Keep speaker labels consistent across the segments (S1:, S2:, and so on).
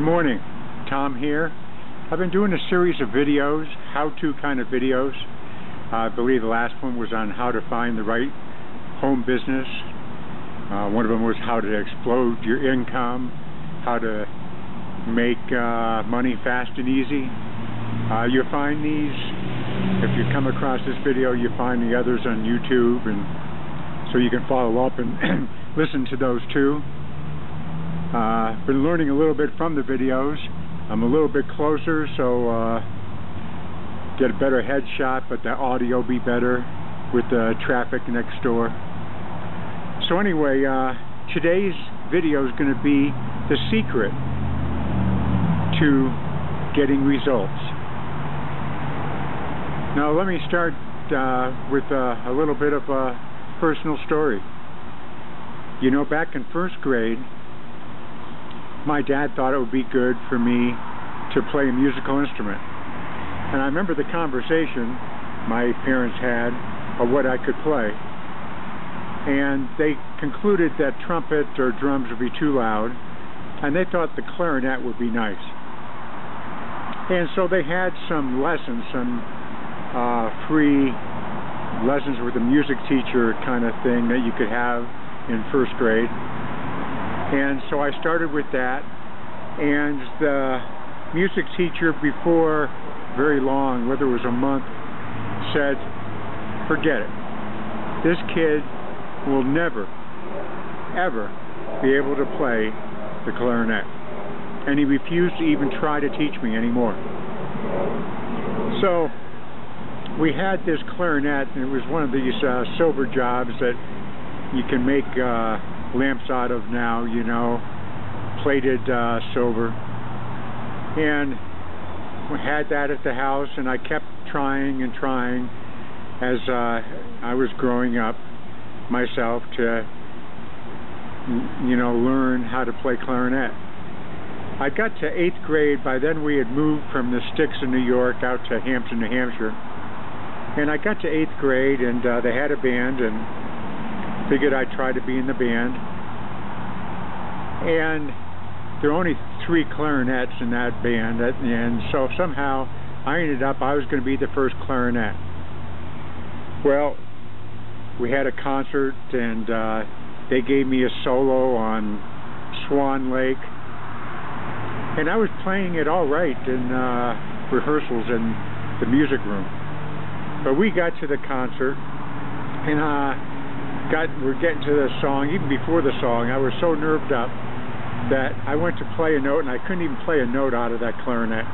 S1: Good morning, Tom here. I've been doing a series of videos, how-to kind of videos. I believe the last one was on how to find the right home business. One of them was how to explode your income, how to make money fast and easy. You'll find these, if you come across this video, you'll find the others on YouTube, and so you can follow up and listen to those too. Been learning a little bit from the videos. I'm a little bit closer, so get a better headshot, but the audio be better with the traffic next door. So anyway, today's video is going to be the secret to getting results. Now let me start with a little bit of a personal story. You know, back in first grade, my dad thought it would be good for me to play a musical instrument. And I remember the conversation my parents had of what I could play. And they concluded that trumpet or drums would be too loud, and they thought the clarinet would be nice. And so they had some lessons, some free lessons with a music teacher kind of thing that you could have in first grade. And so I started with that, and the music teacher, before very long, whether it was a month, said, forget it. This kid will never, ever be able to play the clarinet. And he refused to even try to teach me anymore. So we had this clarinet, and it was one of these silver jobs that you can make lamps out of now, you know, plated silver. And we had that at the house, and I kept trying and trying as I was growing up myself to, you know, learn how to play clarinet. I got to 8th grade. By then we had moved from the sticks in New York out to Hampton, New Hampshire. And I got to 8th grade, and they had a band, and figured I'd try to be in the band. And there were only 3 clarinets in that band, and so somehow I was going to be the first clarinet. Well, we had a concert, and they gave me a solo on Swan Lake, and I was playing it all right in rehearsals in the music room. But we got to the concert, and we're getting to the song. Even before the song, I was so nerved up that I went to play a note, and I couldn't even play a note out of that clarinet.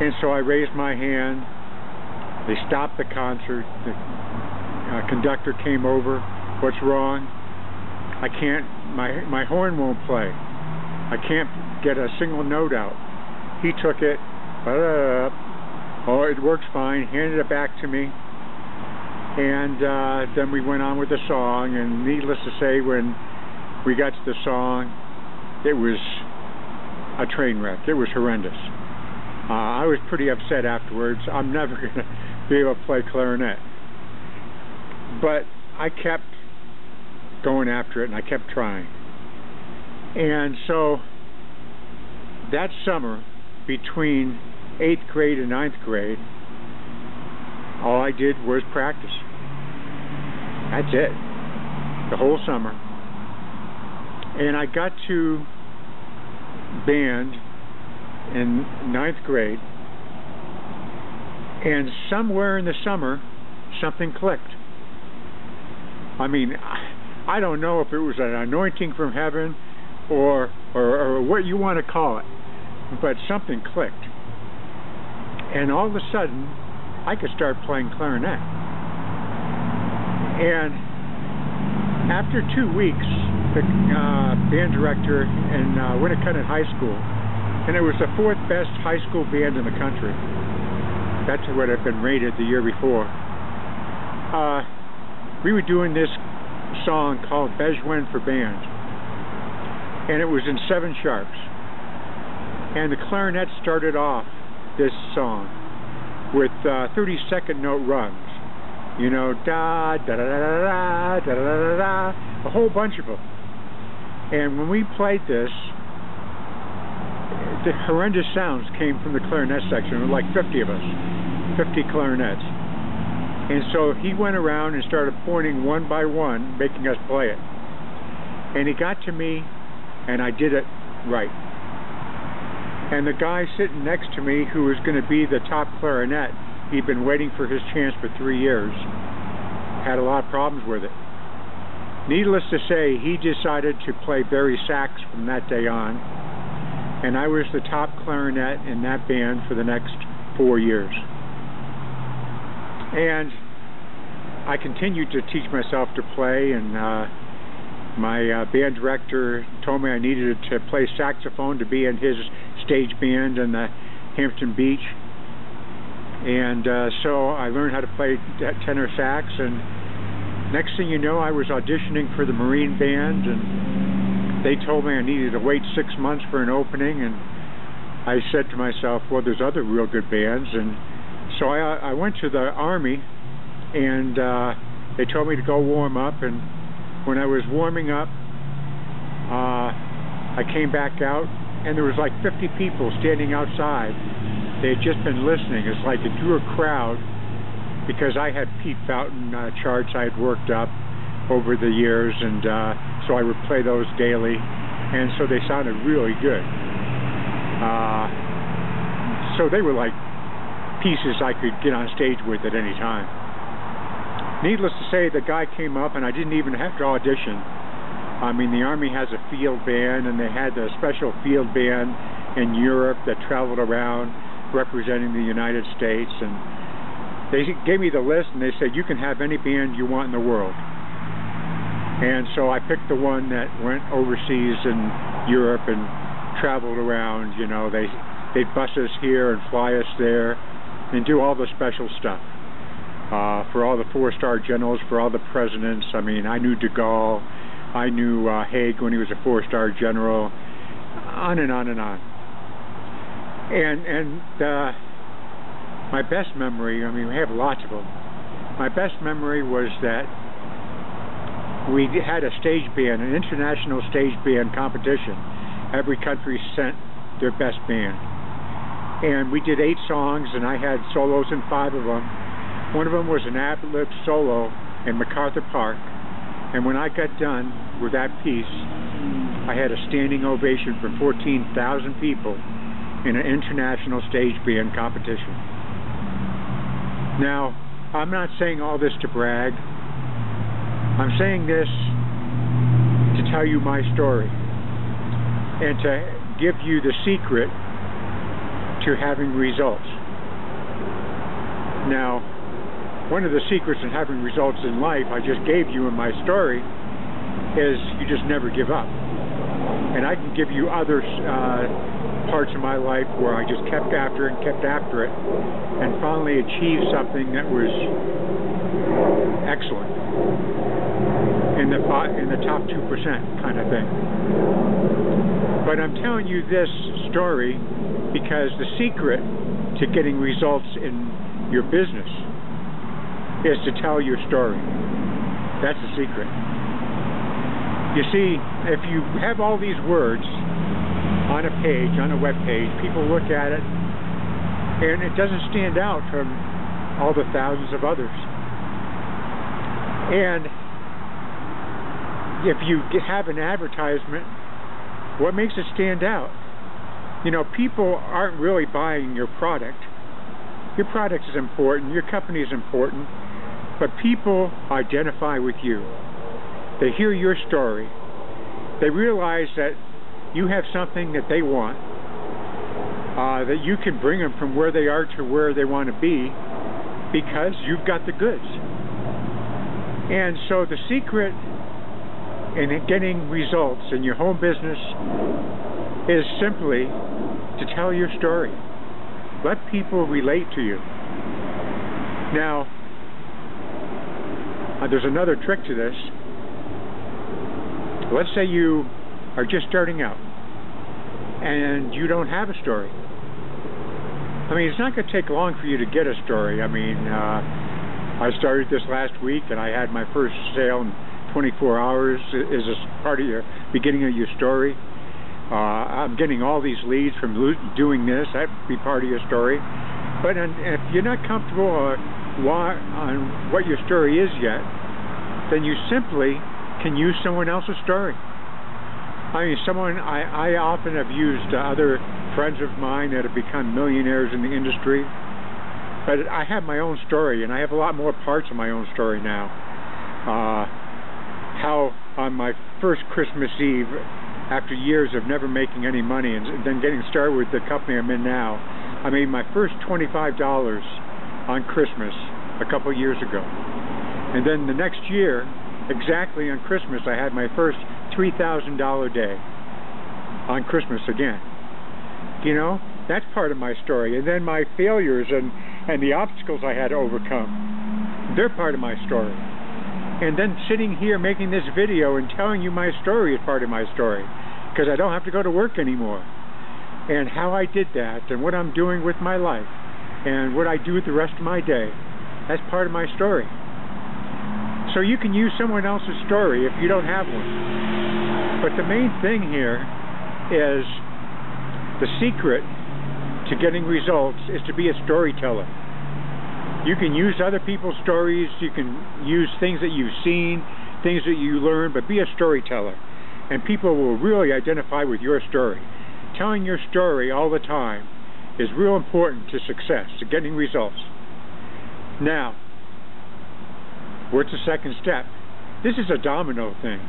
S1: And so I raised my hand. They stopped the concert. The conductor came over. What's wrong? I can't, my horn won't play. I can't get a single note out. He took it. Oh, it works fine. Handed it back to me. And then we went on with the song, and needless to say, when we got to the song, it was a train wreck. It was horrendous. I was pretty upset afterwards. I'm never going to be able to play clarinet. But I kept going after it, and I kept trying. And so that summer, between 8th grade and 9th grade, all I did was practice. That's it. The whole summer. And I got to band in 9th grade, and somewhere in the summer, something clicked. I mean, I don't know if it was an anointing from heaven or what you want to call it, but something clicked. And all of a sudden, I could start playing clarinet. And after 2 weeks, the band director in Winnicott High School, and it was the 4th best high school band in the country. That's what had been rated the year before. We were doing this song called Bejoin for Band, and it was in 7 sharps. And the clarinet started off this song with 30-second note runs. You know, da da da da da da da da da, a whole bunch of them. And when we played this, the horrendous sounds came from the clarinet section. There were like 50 of us, 50 clarinets. And so he went around and started pointing one by one, making us play it. And he got to me, and I did it right. And the guy sitting next to me, who was going to be the top clarinet, he'd been waiting for his chance for 3 years, had a lot of problems with it. Needless to say, he decided to play bari sax from that day on, and I was the top clarinet in that band for the next 4 years. And I continued to teach myself to play, and my band director told me I needed to play saxophone to be in his stage band in the Hampton Beach. And so I learned how to play tenor sax, and next thing you know, I was auditioning for the Marine Band, and they told me I needed to wait 6 months for an opening, and I said to myself, well, there's other real good bands. And so I went to the Army, and they told me to go warm up, and when I was warming up, I came back out, and there was like 50 people standing outside. They had just been listening. It's like it drew a crowd, because I had Pete Fountain charts I had worked up over the years, and so I would play those daily, and so they sounded really good. So they were like pieces I could get on stage with at any time. Needless to say, the guy came up, and I didn't even have to audition. I mean, the Army has a field band, and they had a special field band in Europe that traveled around representing the United States, and they gave me the list, and they said, you can have any band you want in the world. And so I picked the one that went overseas in Europe and traveled around. You know, they'd bus us here and fly us there and do all the special stuff. For all the 4-star generals, for all the presidents. I mean, I knew de Gaulle, I knew Haig when he was a 4-star general, on and on and on. And my best memory, I mean, we have lots of them. My best memory was that we had a stage band, an international stage band competition. Every country sent their best band. And we did 8 songs, and I had solos in 5 of them. One of them was an ad-lib solo in MacArthur Park. And when I got done with that piece, I had a standing ovation for 14,000 people in an international stage band competition. Now, I'm not saying all this to brag. I'm saying this to tell you my story and to give you the secret to having results. Now, one of the secrets in having results in life I just gave you in my story is you just never give up. And I can give you other parts of my life where I just kept after it and finally achieved something that was excellent in the top 2% kind of thing. But I'm telling you this story because the secret to getting results in your business is to tell your story. That's the secret. You see, if you have all these words on a page, on a web page, people look at it and it doesn't stand out from all the thousands of others. And if you have an advertisement, what makes it stand out? You know, people aren't really buying your product. Your product is important, your company is important, but people identify with you. They hear your story. They realize that you have something that they want, that you can bring them from where they are to where they want to be because you've got the goods. And so the secret in getting results in your home business is simply to tell your story. Let people relate to you. Now, there's another trick to this. Let's say you are just starting out and you don't have a story. I mean, it's not going to take long for you to get a story. I mean, I started this last week and I had my first sale in 24 hours. Is a part of your beginning of your story. I'm getting all these leads from doing this. That'd be part of your story. But if you're not comfortable on what your story is yet, then you simply can use someone else's story. I mean, I often have used other friends of mine that have become millionaires in the industry, but I have my own story, and I have a lot more parts of my own story now. How on my first Christmas Eve, after years of never making any money and then getting started with the company I'm in now, I made my first $25 on Christmas a couple years ago. And then the next year, exactly on Christmas, I had my first $3,000 day on Christmas again. You know, that's part of my story. And then my failures and the obstacles I had to overcome, they're part of my story. And then sitting here making this video and telling you my story is part of my story, because I don't have to go to work anymore. And how I did that, and what I'm doing with my life, and what I do with the rest of my day, that's part of my story. So you can use someone else's story if you don't have one. But the main thing here is the secret to getting results is to be a storyteller. You can use other people's stories, you can use things that you've seen, things that you learn, but be a storyteller. And people will really identify with your story. Telling your story all the time is real important to success, to getting results. Now, what's the second step? This is a domino thing,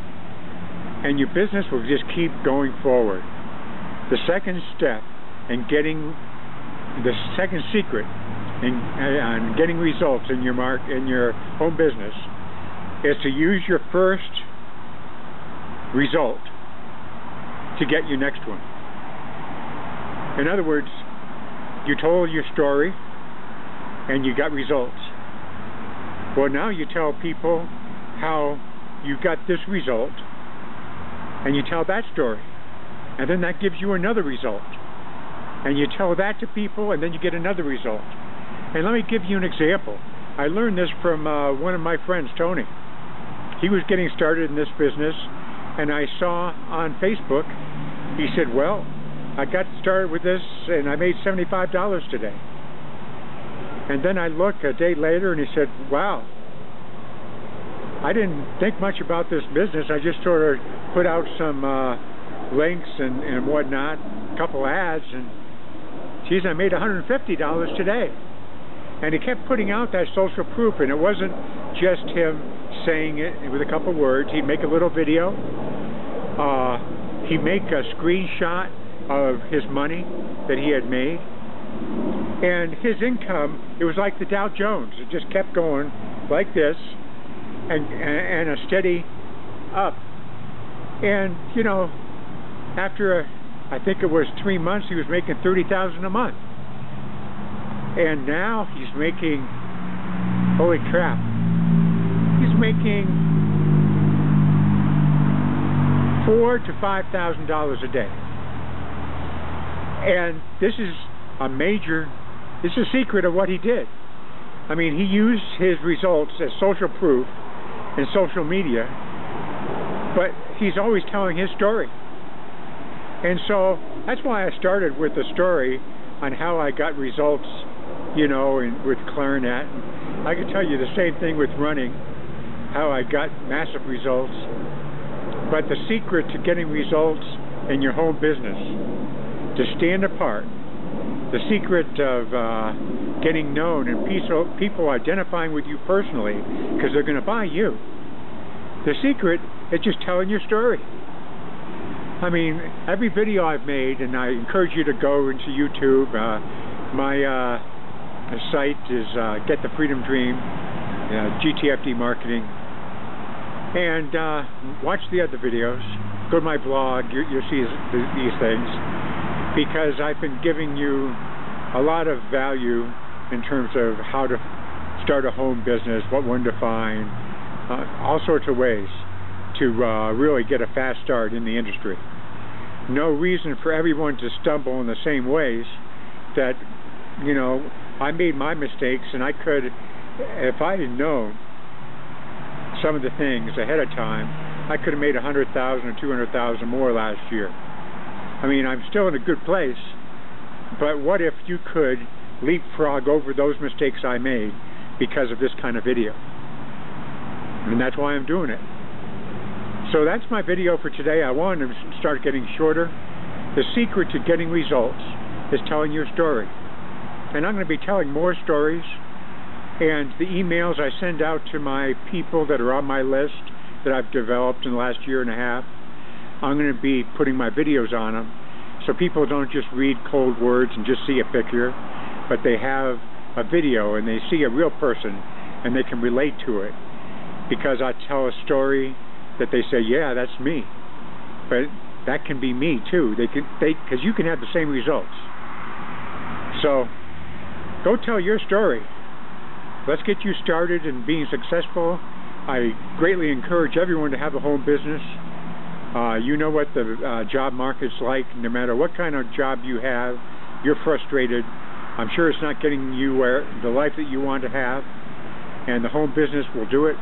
S1: and your business will just keep going forward. The second step in getting, the second secret in getting results in your home business is to use your first result to get your next one. In other words, you told your story and you got results. Well, now you tell people how you got this result, and you tell that story, and then that gives you another result, and you tell that to people, and then you get another result. And let me give you an example. I learned this from one of my friends, Tony. He was getting started in this business, and I saw on Facebook, he said, well, I got started with this and I made $75 today. And then I looked a day later and he said, wow, I didn't think much about this business. I just sort of put out some links and whatnot, a couple ads, and geez, I made $150 today. And he kept putting out that social proof, and it wasn't just him saying it with a couple words. He'd make a little video. He'd make a screenshot of his money that he had made. And his income, it was like the Dow Jones. It just kept going like this, and a steady up. And, you know, after, I think it was 3 months, he was making $30,000 a month. And now he's making, holy crap, he's making $4,000 to $5,000 a day. And this is this is a secret of what he did. I mean, he used his results as social proof in social media, but he's always telling his story. And so that's why I started with the story on how I got results, you know, with clarinet. I can tell you the same thing with running, how I got massive results. But the secret to getting results in your home business, to stand apart, the secret of getting known and people identifying with you personally because they're going to buy you. The secret is just telling your story. I mean, every video I've made, and I encourage you to go into YouTube. My site is Get the Freedom Dream, GTFD Marketing, and watch the other videos. Go to my blog. You'll see these things, because I've been giving you a lot of value in terms of how to start a home business, what one to find, all sorts of ways to really get a fast start in the industry. No reason for everyone to stumble in the same ways that, you know, I made my mistakes, and I could, if I had known some of the things ahead of time, I could have made $100,000 or $200,000 more last year. I mean, I'm still in a good place, but what if you could leapfrog over those mistakes I made because of this kind of video? And that's why I'm doing it. So that's my video for today. I wanted to start getting shorter. The secret to getting results is telling your story. And I'm going to be telling more stories, and the emails I send out to my people that are on my list that I've developed in the last year and a half, I'm going to be putting my videos on them so people don't just read cold words and just see a picture, but they have a video and they see a real person and they can relate to it, because I tell a story that they say, yeah, that's me, but that can be me too. Because you can have the same results. So go tell your story. Let's get you started in being successful. I greatly encourage everyone to have a home business. You know what the job market's like. No matter what kind of job you have, you're frustrated. I'm sure it's not getting you the life that you want to have, and the home business will do it.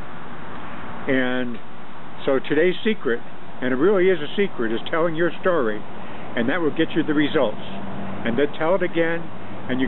S1: And so today's secret, and it really is a secret, is telling your story, and that will get you the results. And then tell it again, and you